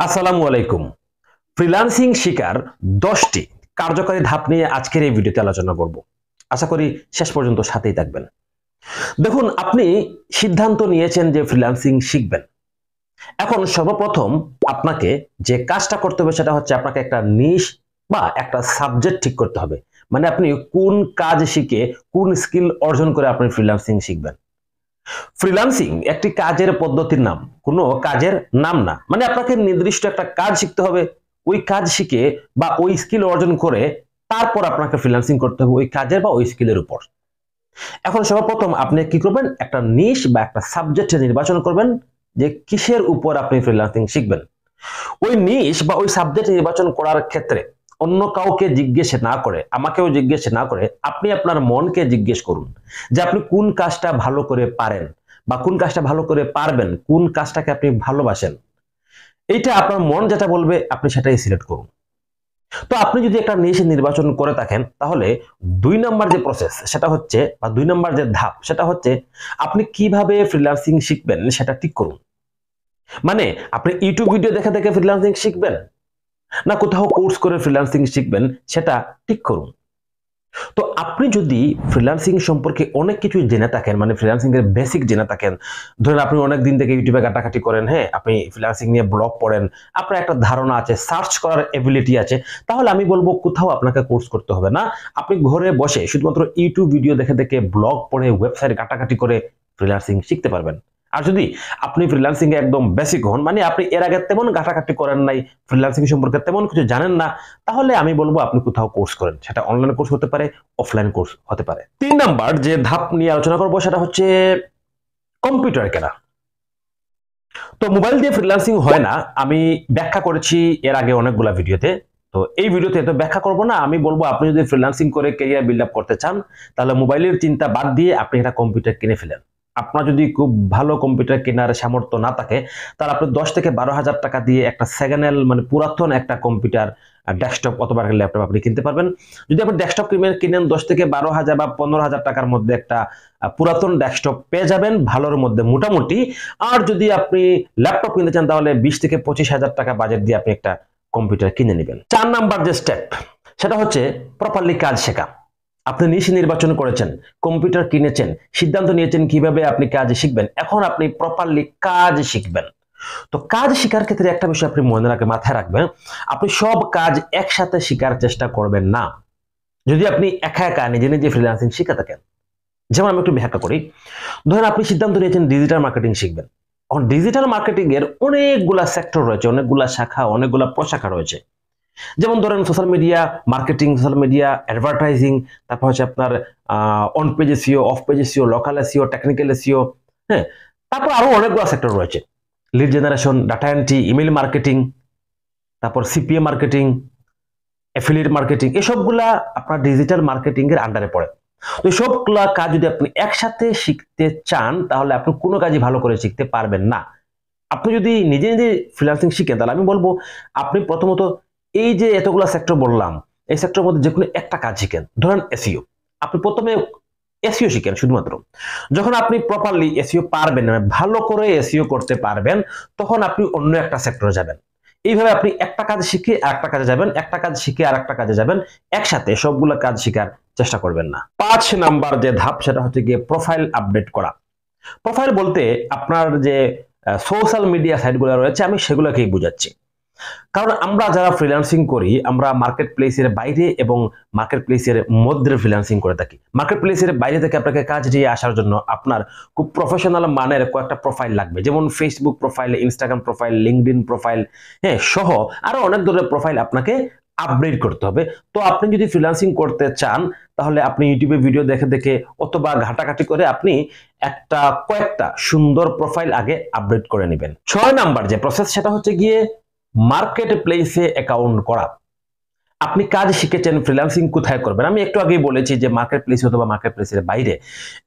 আসসালামু আলাইকুম। ফ্রিল্যান্সিং শিকার 10টি কার্যকরী ধাপ নিয়ে আজকের এই ভিডিওতে আলোচনা করব। আশা করি শেষ পর্যন্ত সাথেই থাকবেন। দেখুন, আপনি সিদ্ধান্ত নিয়েছেন যে ফ্রিল্যান্সিং শিখবেন। এখন সর্বপ্রথম আপনাকে যে কাজটা করতে হবে সেটা হচ্ছে আপনাকে একটা নিশ বা একটা সাবজেক্ট ঠিক করতে হবে। মানে আপনি কোন কাজ শিখে কোন স্কিল অর্জন করে আপনি ফ্রিল্যান্সিং শিখবেন। ফ্রিল্যান্সিং একটি কাজের পদ্ধতির নাম, কোনো কাজের নাম না। মানে আপনাকে নির্দিষ্ট একটা কাজ শিখতে হবে, ওই কাজ শিখে বা ওই স্কিল অর্জন করে তারপর আপনাকে ফ্রিল্যান্সিং করতে হবে ওই কাজের বা ওই স্কিলের উপর। এখন সর্বপ্রথম আপনি কি করবেন, একটা নিশ বা একটা সাবজেক্ট নির্বাচন করবেন যে কিসের উপর আপনি ফ্রিল্যান্সিং শিখবেন। ওই নিশ বা ওই সাবজেক্ট নির্বাচন করার ক্ষেত্রে অন্য কাউকে জিজ্ঞেস না করে, আমাকেও জিজ্ঞেস না করে, আপনি আপনার মনকে জিজ্ঞেস করুন যে আপনি কোন কাজটা ভালো করে পারেন বা কোন কাজটা ভালো করে পারবেন, কোন কাজটাকে আপনি ভালোবাসেন। এইটা আপনার মন যেটা বলবে আপনি সেটাই সিলেক্ট করুন। তো আপনি যদি একটা নিশ নির্বাচন করে থাকেন তাহলে 2 নম্বর যে প্রসেস সেটা হচ্ছে, বা 2 নম্বর যে ধাপ সেটা হচ্ছে, আপনি কিভাবে ফ্রিল্যান্সিং শিখবেন সেটা ঠিক করুন। মানে আপনি ইউটিউব ভিডিও দেখে দেখে ফ্রিল্যান্সিং শিখবেন না কোথাও কোর্স করে ফ্রিল্যান্সিং শিখবেন সেটা ঠিক করুন। তো আপনি যদি ফ্রিল্যান্সিং সম্পর্কে অনেক কিছু জেনে থাকেন, মানে ফ্রিল্যান্সিং এর বেসিক জেনে থাকেন, ধরেন আপনি অনেক দিন থেকে ইউটিউবে ঘাটাঘাটি করেন, হ্যাঁ, আপনি ফ্রিল্যান্সিং নিয়ে ব্লগ পড়েন, আপনার একটা ধারণা আছে, সার্চ করার এবিলিটি আছে, তাহলে আমি বলবো কোথাও আপনাকে কোর্স করতে হবে না। আপনি ঘরে বসে শুধুমাত্র ইউটিউব ভিডিও দেখে দেখে, ব্লগ পড়ে, ওয়েবসাইট ঘাটাঘাটি করে ফ্রিল্যান্সিং শিখতে পারবেন। আর যদি আপনি ফ্রিল্যান্সিং এ একদম বেসিক হন, মানে আপনি এর আগে তেমন ঘাটাঘাটি করেন নাই, ফ্রিল্যান্সিং সম্পর্কে তেমন কিছু জানেন না, তাহলে আমি বলবো আপনি কোথাও কোর্স করেন। সেটা অনলাইন কোর্স হতে পারে, অফলাইন কোর্স হতে পারে। 3 নম্বর যে ধাপ নিয়ে আলোচনা করবো সেটা হচ্ছে কম্পিউটার কেনা। তো মোবাইল দিয়ে ফ্রিল্যান্সিং হয় না, আমি ব্যাখ্যা করেছি এর আগে অনেকগুলা ভিডিওতে। তো এই ভিডিওতে তো ব্যাখ্যা করব না, আমি বলবো আপনি যদি ফ্রিল্যান্সিং করে ক্যারিয়ার বিল্ড আপ করতে চান তাহলে মোবাইলের চিন্তা বাদ দিয়ে আপনি একটা কম্পিউটার কিনে ফেলেন। আপনার যদি খুব ভালো কম্পিউটার কেনার সামর্থ্য না থাকে তাহলে আপনি 10 থেকে 12 হাজার টাকা দিয়ে একটা সেকেন্ড হ্যান্ড, মানে পুরাতন একটা কম্পিউটার, ডেস্কটপ অথবা ল্যাপটপ আপনি কিনতে পারবেন। যদি আপনি ডেস্কটপ কিনেন 10 থেকে 12 হাজার বা 15 হাজার টাকার মধ্যে একটা পুরাতন ডেস্কটপ পেয়ে যাবেন ভালোর মধ্যে মোটামুটি। আর যদি আপনি ল্যাপটপ কিনতে চান তাহলে 20 থেকে 25 হাজার টাকা বাজেট দিয়ে আপনি একটা কম্পিউটার কিনে নেবেন। 4 নম্বর যে স্টেপ সেটা হচ্ছে প্রপারলি কাজ শেখা। আপনি নিশ নির্বাচন করেছেন, কম্পিউটার কিনেছেন, সিদ্ধান্ত নিয়েছেন কিভাবে আপনি কাজ শিখবেন, এখন আপনি প্রপারলি কাজ শিখবেন। তো কাজ শেখার ক্ষেত্রে একটা বিষয় আপনি মনে রাখবেন, মাথায় রাখবেন, আপনি সব কাজ একসাথে শেখার চেষ্টা করবেন না। যদি আপনি একা একা নিজে নিজে ফ্রিল্যান্সিং শিখে থাকেন, যেমন আমি একটু ব্যাখ্যা করি। ধরেন আপনি সিদ্ধান্ত নিয়েছেন ডিজিটাল মার্কেটিং শিখবেন। এখন ডিজিটাল মার্কেটিং এর অনেকগুলা সেক্টর রয়েছে, অনেকগুলা শাখা, অনেকগুলা প্রশাখা রয়েছে। যেমন ধরেন social media marketing, social media advertising, তারপর হচ্ছে আপনার on page SEO, of page SEO, local SEO, technical SEO, হ্যাঁ, তারপর আরো অনেকগুলো সেক্টর রয়েছে। Lead generation, data entry, email marketing, তারপর সিপিএ মার্কেটিং, অ্যাফিলিয়েট মার্কেটিং, এসবগুলা আপনার ডিজিটাল মার্কেটিং এর আন্ডারে পড়ে। তো সবগুলা কাজ যদি আপনি একসাথে শিখতে চান তাহলে আপনি কোনো কাজই ভালো করে শিখতে পারবেন না। আপনি যদি নিজে নিজে ফ্রিল্যান্সিং শিখেন তাহলে আমি বলবো আপনি প্রথমত এই যে এতগুলো সেক্টর বললাম, এই সেক্টরের মধ্যে যে কোনো একটা কাজ শিখেন। ধরেন এসইও, আপনি প্রথমে এসইও শিখেন শুধুমাত্র। যখন আপনি প্রপারলি এসইও পারবেন, ভালো করে এসইও করতে পারবেন, তখন আপনি অন্য একটা সেক্টরে যাবেন। এইভাবে আপনি একটা কাজ শিখে আর একটা কাজে যাবেন, একটা কাজ শিখে আর একটা কাজে যাবেন, একসাথে সবগুলো কাজ শেখার চেষ্টা করবেন না। 5 নম্বর যে ধাপ সেটা হচ্ছে গিয়ে প্রোফাইল আপডেট করা। প্রোফাইল বলতে আপনার যে সোশ্যাল মিডিয়া সাইটগুলো রয়েছে আমি সেগুলোকেই বোঝাচ্ছি। কারণ আমরা যারা ফ্রিল্যান্সিং করি আমরা মার্কেট প্লেসের বাইরে এবং মার্কেট প্লেসের মধ্যে ফ্রিল্যান্সিং করে থাকি। মার্কেট প্লেসের বাইরে থেকে আপনাকে কাজ দিয়ে আসার জন্য আপনার খুব প্রফেশনাল মানের কয়েকটা প্রোফাইল লাগবে, যেমন Facebook profile, Instagram profile, LinkedIn profile, হ্যাঁ, সহ আরো অনেক ধরনের প্রোফাইল আপনাকে আপগ্রেড করতে হবে। তো আপনি যদি ফ্রিল্যান্সিং করতে চান তাহলে আপনি ইউটিউবে ভিডিও দেখে দেখে অথবা ঘাটাঘাটি করে আপনি কয়েকটা সুন্দর প্রোফাইল আগে আপডেট করে নেবেন। 6 নম্বর যে প্রসেস সেটা হচ্ছে গিয়ে মার্কেট প্লেসে অ্যাকাউন্ট করা। আপনি কাজ শিখেছেন, ফ্রিল্যান্সিং কোথায় করবেন? আমি একটু আগেই বলেছি যে মার্কেট প্লেস অথবা মার্কেট প্লেসের বাইরে।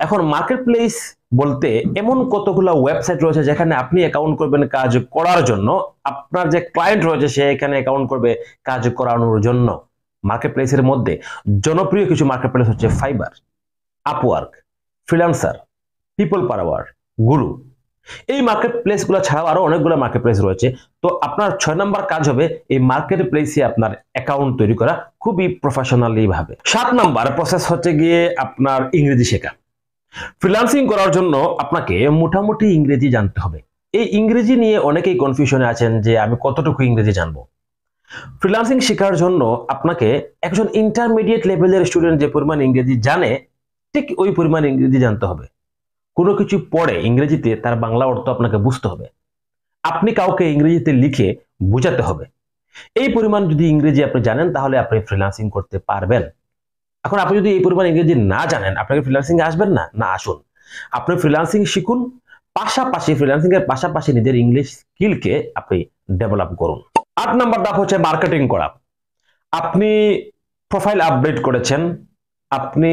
এখন মার্কেট প্লেস বলতে এমন কতগুলো ওয়েবসাইট রয়েছে যেখানে আপনি অ্যাকাউন্ট করবেন কাজ করার জন্য, আপনার যে ক্লায়েন্ট রয়েছে সে এখানে অ্যাকাউন্ট করবে কাজ করানোর জন্য। মার্কেট প্লেসের মধ্যে জনপ্রিয় কিছু মার্কেট প্লেস হচ্ছে 5বার, আপওয়ার্ক, ফ্রিল্যান্সার, পিপল পাওয়ার, গুরু, এই মার্কেট প্লেসগুলো ছাড়াও আরো অনেকগুলো মার্কেট প্লেস রয়েছে। তো আপনার 6 নম্বর কাজ হবে এই মার্কেট প্লেসে আপনার অ্যাকাউন্ট তৈরি করা খুবই প্রফেশনালি ভাবে। 7 নম্বর প্রসেস হচ্ছে গিয়ে আপনার ইংরেজি শেখা। ফ্রিল্যান্সিং করার জন্য আপনাকে মোটামুটি ইংরেজি জানতে হবে। এই ইংরেজি নিয়ে অনেকেই কনফিউশনে আছেন যে আমি কতটুকু ইংরেজি জানবো। ফ্রিল্যান্সিং শেখার জন্য আপনাকে একজন ইন্টারমিডিয়েট লেভেলের স্টুডেন্ট যে পরিমাণ ইংরেজি জানে ঠিক ওই পরিমাণ ইংরেজি জানতে হবে। কোনো কিছু পড়ে ইংরেজিতে তার বাংলা অর্থ আপনাকে বুঝতে হবে। আপনি কাউকে ইংরেজিতে লিখে বোঝাতে হবে। এই পরিমাণ যদি ইংরেজি আপনি জানেন তাহলে আপনি ফ্রিল্যান্সিং করতে পারবেন। এখন আপনি যদি এই পরিমাণ ইংরেজি না জানেন, আপনাকে ফ্রিল্যান্সিং এ আসবেন না? না, আসুন। আপনি ফ্রিল্যান্সিং শিখুন, পাশাপাশি ফ্রিল্যান্সিং এর পাশাপাশি নিজের ইংলিশ স্কিলকে আপনি ডেভেলপ করুন। 8 নম্বর ধাপ হচ্ছে মার্কেটিং করা। আপনি প্রোফাইল আপডেট করেছেন, আপনি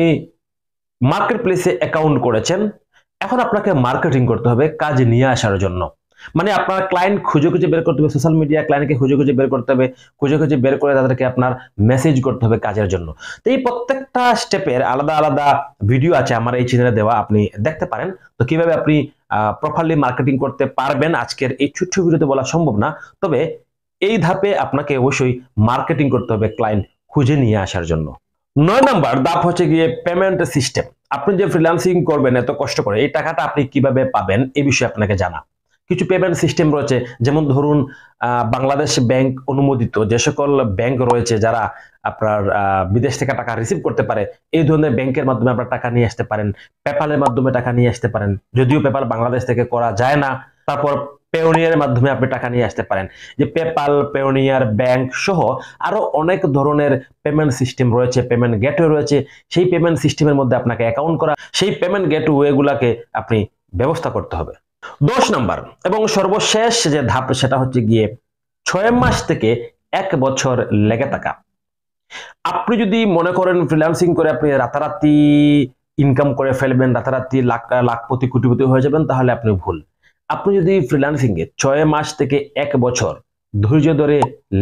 মার্কেট প্লেসে অ্যাকাউন্ট করেছেন, এখন আপনাকে মার্কেটিং করতে হবে কাজ নিয়ে আসার জন্য। মানে আপনার ক্লায়েন্ট খুঁজে খুঁজে বের করতে হবে, সোশ্যাল মিডিয়া ক্লায়েন্টকে খুঁজে খুঁজে বের করতে হবে, খুঁজে খুঁজে বের করে তাদেরকে আপনার মেসেজ করতে হবে কাজের জন্য। তো এই প্রত্যেকটা স্টেপের আলাদা আলাদা ভিডিও আছে আমার এই চ্যানেলে দেওয়া, আপনি দেখতে পারেন। তো কিভাবে আপনি প্রপারলি মার্কেটিং করতে পারবেন আজকের এই ছোট্ট ভিডিওতে বলা সম্ভব না, তবে এই ধাপে আপনাকে অবশ্যই মার্কেটিং করতে হবে ক্লায়েন্ট খুঁজে নিয়ে আসার জন্য। 9 নম্বর ধাপ হচ্ছে গিয়ে পেমেন্ট সিস্টেম। আপনি যে ফ্রিল্যান্সিং করবেন এত কষ্ট করে, এই টাকাটা আপনি কিভাবে পাবেন এই বিষয়ে আপনাকে জানা। কিছু পেমেন্ট সিস্টেম রয়েছে, যেমন ধরুন বাংলাদেশ ব্যাংক অনুমোদিত যে সকল ব্যাংক রয়েছে যারা আপনার বিদেশ থেকে টাকা রিসিভ করতে পারে, এই ধরনের ব্যাংকের মাধ্যমে আপনার টাকা নিয়ে আসতে পারেন। পেপালের মাধ্যমে টাকা নিয়ে আসতে পারেন, যদিও পেপাল বাংলাদেশ থেকে করা যায় না। তারপর পেওনিয়ারের মাধ্যমে আপনি টাকা নিয়ে আসতে পারেন। যে পেপাল, পেওনিয়ার, ব্যাংক সহ আরো অনেক ধরনের পেমেন্ট সিস্টেম রয়েছে, পেমেন্ট গেটওয়ে রয়েছে। সেই পেমেন্ট সিস্টেমের মধ্যে আপনাকে অ্যাকাউন্ট করা, সেই পেমেন্ট গেটওয়ে গুলাকে আপনি ব্যবস্থা করতে হবে। 10 নম্বর এবং সর্বশেষ যে ধাপ সেটা হচ্ছে গিয়ে 6 মাস থেকে 1 বছর লেগে থাকা। আপনি যদি মনে করেন ফ্রিল্যান্সিং করে আপনি রাতারাতি ইনকাম করে ফেলবেন, রাতারাতি লাখ লাখপতি কোটিপতি হয়ে যাবেন, তাহলে আপনি ভুল। আপনি যদি ফ্রিল্যান্সিং এ 6 মাস থেকে 1 বছর ধৈর্য ধরে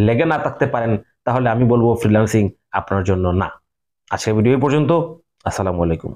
লেগে না থাকতে পারেন, তাহলে আমি বলবো ফ্রিল্যান্সিং আপনার জন্য না। আজকের ভিডিও এই পর্যন্ত। আসসালামু আলাইকুম।